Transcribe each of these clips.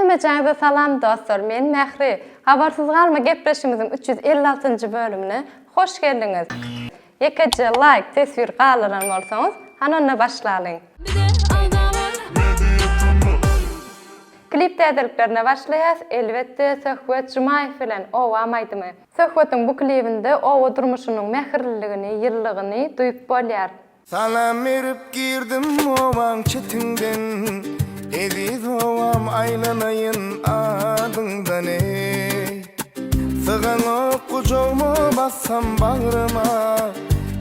Gelmejäňize salam dostlar, men Mähri. Habarsyz galma gepleşimizin 356-njy bölümine hoş geldiňiz. Ýekeje like, tesbir galyran bolsaňyz, hanana başlaýyn. Klip täzeliklerine başlaýas, elbetde Söhbet Jumaýew bilen owam aýdymy. Söhbetiň bu klibinde owa durmuşynyň mähirliligini, ýyllygyny duýup bolýar. Salam berip girdim owaň çetinden, Ediz ovam aylanayın adından ey. Sığan okucağımı bassam bağrıma,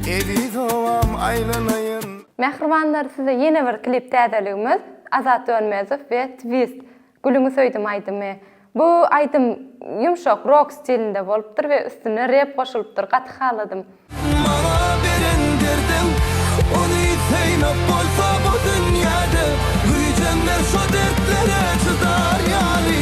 Ediz ovam aylanayın. Mähribanlar, size yeni bir klip täzeligimiz Azat Dönmezov we Twist. Gülüňi söýdüm aýdymy. Bu aýdym ýumşak rock stilinde bolupdyr we üstüne rap goşulypdyr, gaty haladym. Mana beren derdim, onu seýnap bolsa bu dünýäde, güýjenler şu dertlere çydar ýaly.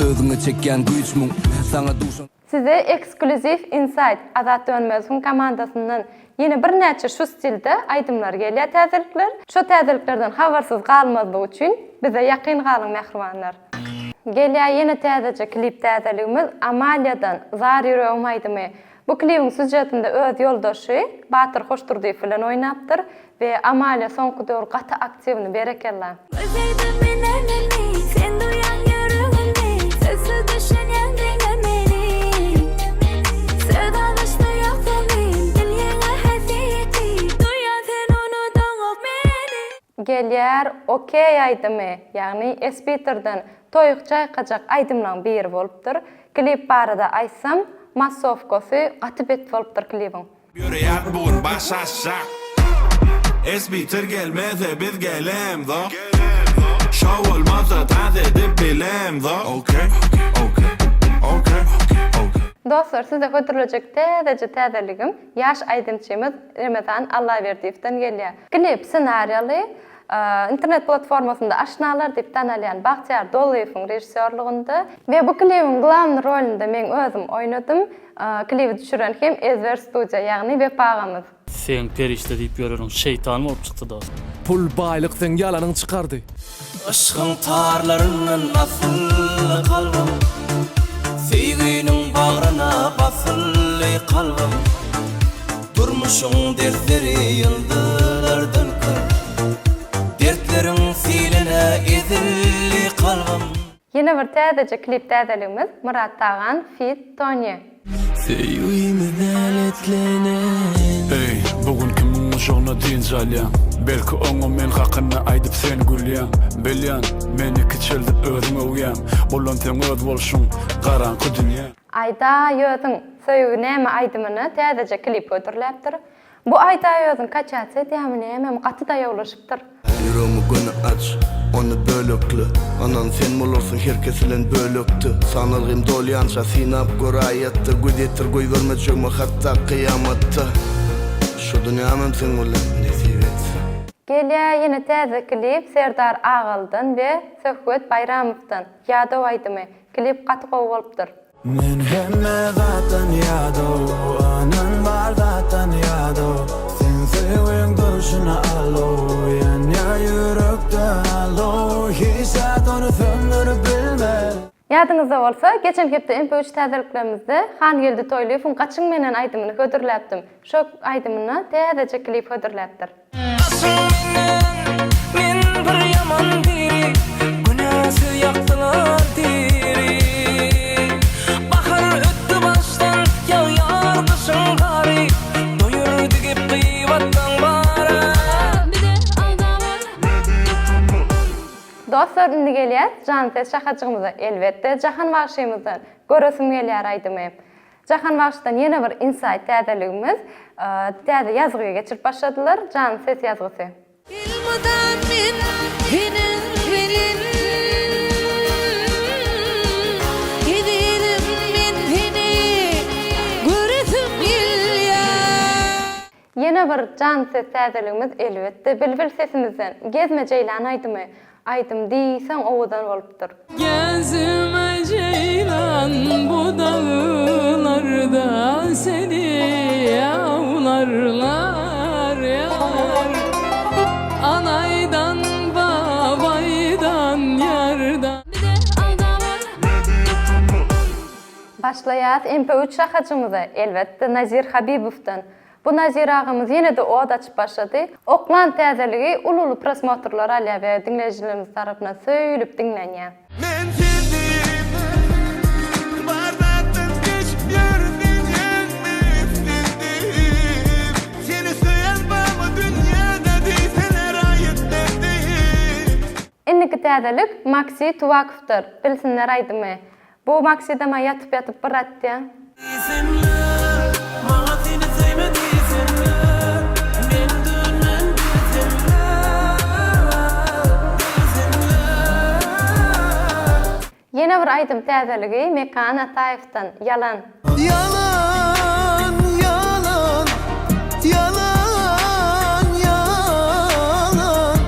Özüňe çekýän güýçmüň saňa duşun. Size ekskluziv insight Azat Dönmezowyň komandasyndan yine bir näçe şu stilde aýdymlar gelýär täzelikler. Şu täzeliklerden habarsyz galmadyk üçin bize ýakyn galyň mähribanlar. Gelýär yine täzeje klip täzeligimiz Amaliýadan Zar ýüregim aýdymy. Bu klipiň süjetinde öz ýoldaşy Batyr Hoşturdyýew bilen oýnapdyr we Amaliýa soňky döwür gaty aktiwni berekeller. Gelýär okey aýdymy, ýagny Espiterden toýuk çaýkajak aýdymlaryň biri bolupdyr. Klip barada aýsam, massowkasy gaty bet bolupdyr klipiň. Ýürýär bugun baş aşağı. Espiter gelmeze biz gelem da. Şow olmazsa taz edip bilem da. Okay. Dostlar, size götürülecek täzeligim ýaş aýdymçymyz Ramazan Allaýberdiýewden gelýär. Klip senariýaly internet platformasynda aşnalar diýip tanalýan Bahçar Dolaýewiň rejissörliginde we bu klipiň glavny rolinde men özüm oýnadym. Klipi düşüren hem Ezber Studio, ýagny web agamyz. Sen perişte diýip ýörerin şeytan bolup çykdy da. Pul baýlyk sen ýalanyň çykardy. Aşkın tarlarının asıl kalbim, sevginin bağrına basılı kalbim. Durmuşun dertleri yıldırlardan kır, dertlerin siline ezilli kalbim. Yine bir täzeje klip täzeligimiz Murat Tagan feat Tony. Sevgimizden etlenen. Ey, bugün kimin uşağına diýin jalýan. Belki oňa men hakyny aýdyp sen gülýän. Bilýän, meni kiçildip özüňe uýan. Bolan sen öz bolşuň garanky dünýä. Ayda ýödüň söýügi näme aýdymyny täzeje klip götüriläpdir. Bu ayda ýödüň kaçatsy diýämini hem gaty da ýoglaşypdyr. Yüreğimi gönü aç, onu bölöklü. Anan sen bolarsyň herkesilen bölöktü. Sanalgym dolýança sinap goraýatdy. Güdetir goý bermeçegmi hatda kıyamatda. Şu dünýämem sen bilen nesip et. Gelýär ýene täze klip Serdar Agyldan we Söhbet Bayramowdan ýadow aýdymy. Klip gaty gowy bolupdyr. Men hemme zatan ýadow, anan bar zatan ýadow. Sen sevgiň duşuna alow, ýa ýürekde alow. Hiç onu söndürüp bilmez. Ýadyňyzda bolsa, geçen hepde MP3 täzeliklerimizde Han geldi toýlaýyň gaçyň menen aýdymyny götüriläpdim. Şo aýdymyny täzeje klip götüriläpdir. Men bir yaman biri, günäsi ýakdylar diri. Bahar ötdi başdan, ýaýar kışyň gary, doýurdy gep gıýbatdan bara. Dostlar, indi gelýär Jan ses şahajygymyza, elbetde Jahan Wagşymyzdan göresim gelýär aýdymy. Jahan Wagşdan ýene bir insight täzeligimiz, täze ýazgyga geçirip başladylar. Jan ses ýazgysy. Bilmadan men benim gidelim men seni göresim gelýär. Ýene bir Jan ses täzeligimiz elbetde Bilbil sesimizden Gezme Ceylan aýdymy. Aýdym diýsen owadan bolupdyr. Gezme ceylan bu dağlarda seni yavlarlar yar. Anaydan babay Başlayat MP3 şahacımıza elbette Nazir Habibov'dan. Bu Nazir ağamız yine de oda açıp başladı. Oklan täzeligi ululu prosmotorlar alya we dinleyijilerimiz tarapyndan söýülüp dinlenýär. Men sevdim, bardatdan geçip yürüdüm, seni söyleyen bana dünyada değilseler ayetlerdim. Inniki täzelik Maxi Tuvakov'dur. Bilsinler aýdymy. Bu Maxi dama yatıp bırattı. Yine bir aýdym täzeligi Mekan Ataýev'den Yalan. Yalan, yalan, yalan, yalan.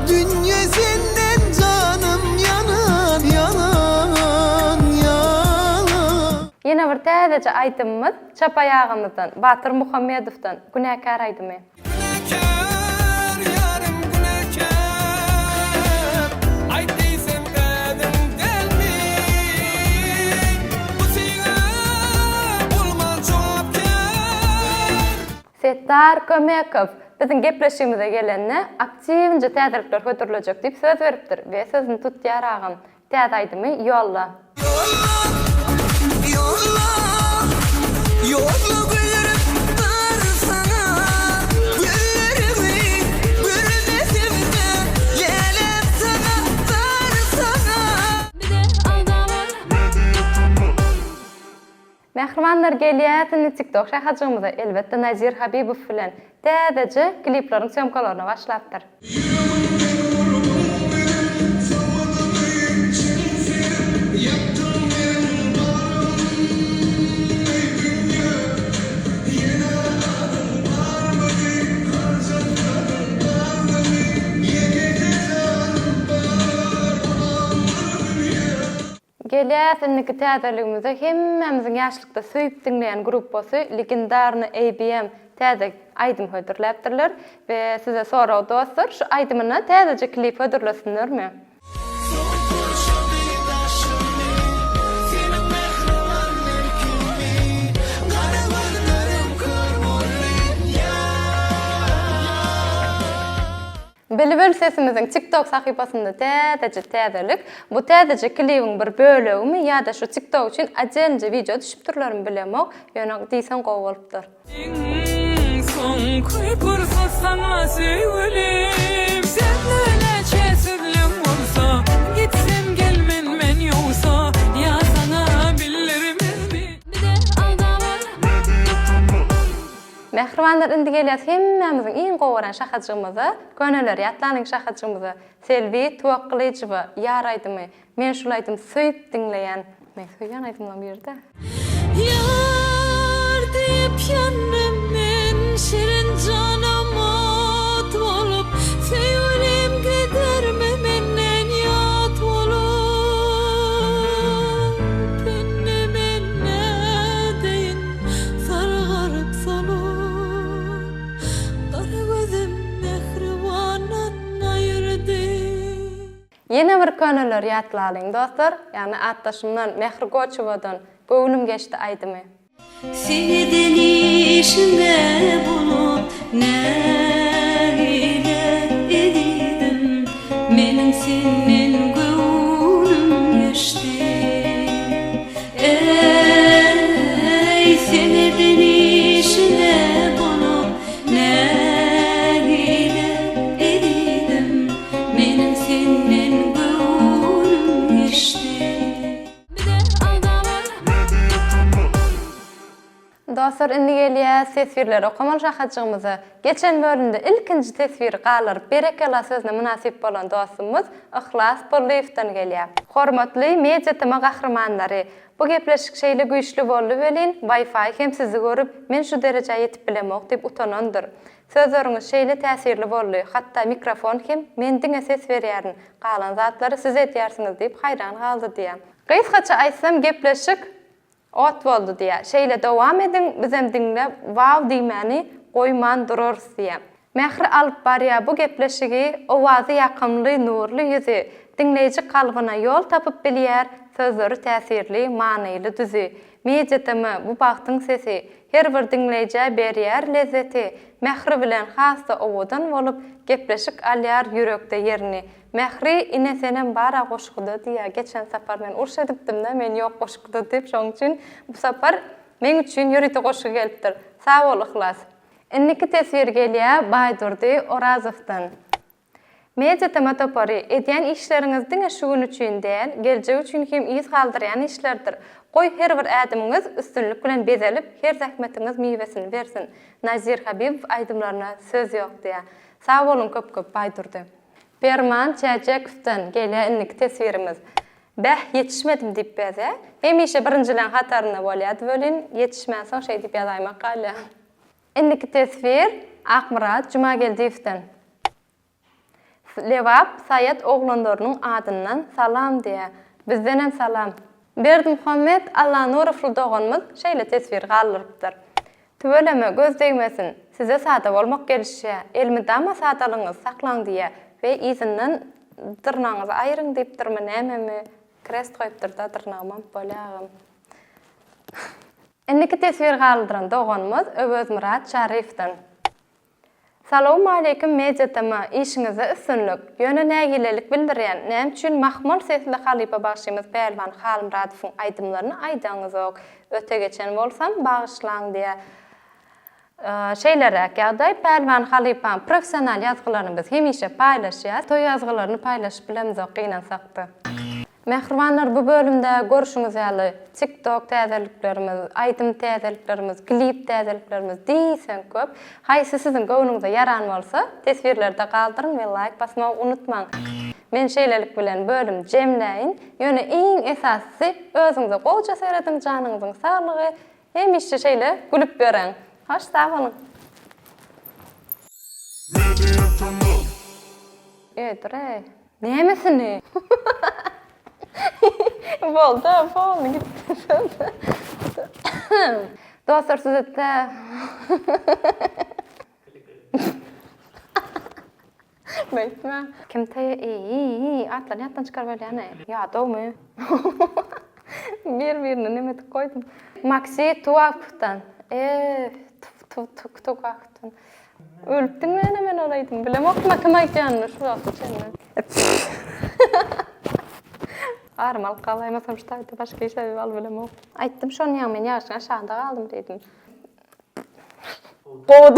Dünya senden canım yanan, yalan, yalan. Yine bir täzece aýdymyz Çapay ağamyzdan Batyr Muhammedow'dan Günäkär aýdymy. Günahkar, yarım günahkar. Ay değilsem kadın gelme. Bu siga bulman cevapkar. Settar Kömekov bizim gepleşigimize gelenne aktiwince täzelikler götürülecek diýip söz beripdir we sözüni tutýar ağam. Täze aýdymy ýolla. Yolla, yolla güllerim var sana. Güllerimi bürümesim de gelip sana var sana. Bir de aldamar. Mehrimanlar gelýär TikTok şahajymyza elbette Nazir Habibow bilen täzece klipleriň söýmkalaryna başlapdyr. Gelýär inniki täzeligimize hemmemizin ýaşlykda söýüp dinleýän gruppasy legendarny ABM täze aýdym hödürläpdirler we size sorag dostlar şu aýdymyna täzece klip hödürlesinlermi? Beliböl sesimizin TikTok sahypasynda täzelik. Bu täzece klibiň bir bölegimi ýa-da şu TikTok üçin ajenje video düşüp durlarmy bilemok. Ýöne diýsen gowy bolupdyr. Son kuykursa sana söyleyeyim. Sen neçe sürlüm olsa gitsem gelmen men yoksa ya sana billerimiz bir de aldamar. Mehrimanlar indi gelýär hemmemizin iň gowaran şahajymyza, köneler ýatlanyň şahajymyza Selvi Tuwaklyjyba ýar aýdymy. Men şunu aýdym söýüp dinleýän. Men söýýän aýdymdan bir ýerde. Yar deyip yandım men şirin canıma olup sevgilim giderme menden yat olup beni menne deyin sargarıp salıp kara gözüm mehribanan ayırdı. Yine bir köneler ýatlalyň dostlar, ýani atdaşymdan Mehri Goçewadan göwnüm geçdi aýdymy. Seni denişinde bulup nägile edidim. Menin senin göwnüm geçti. Ey seni denişinde bulup nägile edidim. Menin senin göwnüm geçti. Bir de aldamar. Dostlar indi gelýär tesvirler okamal şahajymyza. Geçen bölümde ilkinji tesvir galar berekela sözüne münasip bolan dostumuz Ihlas Burliew'dan gelýär. Hormatly media tema gahramanlary, bu gepleşik şeýle güýçli boldy welin Wi-Fi hem sizi görüp men şu derejeye ýetip bilemok diýip utanandyr. Sözleriňiz şeýle täsirli boldy, hatda mikrofon hem mendiňe ses berýärin. Galan zatlary siz etýärsiňiz diýip hayran galdy diýär. Gysgaça aýtsam gepleşik ot boldy diýär. Şeýle dowam edin, bizem dinlep wow diýmäni goýman dururys diýär. Mehri alyp barýar bu gepleşigi owazy ýakymly, nurly ýüzi dinleýiji kalbyna ýol tapyp bilýär, sözleri täsirli, manyly düzi. Mejetimi, bu bagtyň sesi, her bir dinleýjä berýär lezzeti, mähri bilen hasta owadan bolup gepleşik alýar yürekde yerini. Mähri ine senem bara goşgudy diýä. Geçen sapar men urş edipdim-de, men ýok goşgudy diýip, şoň üçin bu sapar men üçin ýörite goşgu gelipdir. Sag bol ihlas. Inniki tesbir gelýär Baýdurdy Orazowdan. Mejetime topary edýän işleriňizdiň şu gün üçin däl, geljek üçin hem iz galdyrýan işlerdir. Goý her bir ädimiňiz üstünlük bilen bezelip, her zähmetiňiz miwesini bersin. Nazir Habib aýdymlaryna söz ýok diýär. Sag bolun köp-köp Baýdurdy. Berman Çäçekowdan gelýär inniki tesbirimiz. Bäh yetişmedim diýip bäze. Hemişe birinjilen hataryna bolýardy bölün, yetişmäsoň şeý diýip ýazaýmak galýar. Inniki tesbir Akmurat Jumageldiýewden. Lewap Sayat oglanlarynyň adyndan salam diýär. Bizden hem salam. Berdi Muhammed Allah nurufly doganmyz şeýle tesbir galdyrypdyr. Tüweleme göz değmesin. Size sada bolmak gelişýär. Elmi dama sadalyňyz saklaň diýär we izinden dyrnaňyzy aýryň diýipdirmi näme krest goýupdyr da dyrnagymam bolýagym. Inniki tesbir galdyran doganmyz Öwöz Murat Şarifden. Salamu aleykum mejetime, işiňize üstünlük, ýöne nägilelik bildirýän, näme üçin mahmul sesli halipa başymyz Pelvan Halim Radowyň aýdymlaryny aýdaňyz ok. Öte geçen bolsam bagyşlaň diýär. Şeýlerek ýagdaý Pelvan Halipaň professional ýazgylaryny biz hemişe paýlaşýar, toý ýazgylaryny paýlaşyp bilemiz ok gynasakdy. Mehribanlar, bu bölümde görüşüňiz ýaly TikTok täzeliklerimiz, aýdym täzeliklerimiz, klip täzeliklerimiz diýsen köp. Haýsy siziň göwnüňize ýaran bolsa, tesbirlerde galdyryň we like basmagy unutmaň. Men şeýlelik bilen bölüm jemläýin. Ýöne iň esasy özüňize golja seredin, janyňyzyň saglygy, hemişe şeýle gülüp bereň. Hoş sag bolun. Dur. Nämesini? Boldu, gitti. Dostlar, sizde Bekme. Kim taýy? İyi, atlan ýatdan çykar bolýany. Ya, dowmy? Bir-birini neme edip koydum. Maxi Tuwakowdan. Tuwakowdan. Ölüpdiňmi men olaýdym? Bilem okma kim aýtýanyny şu wagt içinde. Armal qalaýmasam şu taýda başga iş edip al bilem ok. Aýtdym şonu men ýaşyň aşağında galdym diýdim. Bod.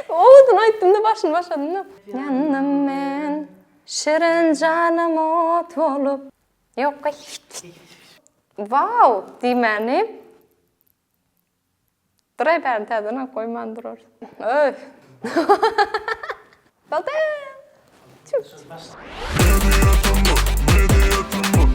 Odun aýtdym da başyny başladym da. Yanım men şirin janym ot bolup. Ýok, wow, diýmeni. Duray bäri täzene koýman durar. Öf. Balda. Medyatymyz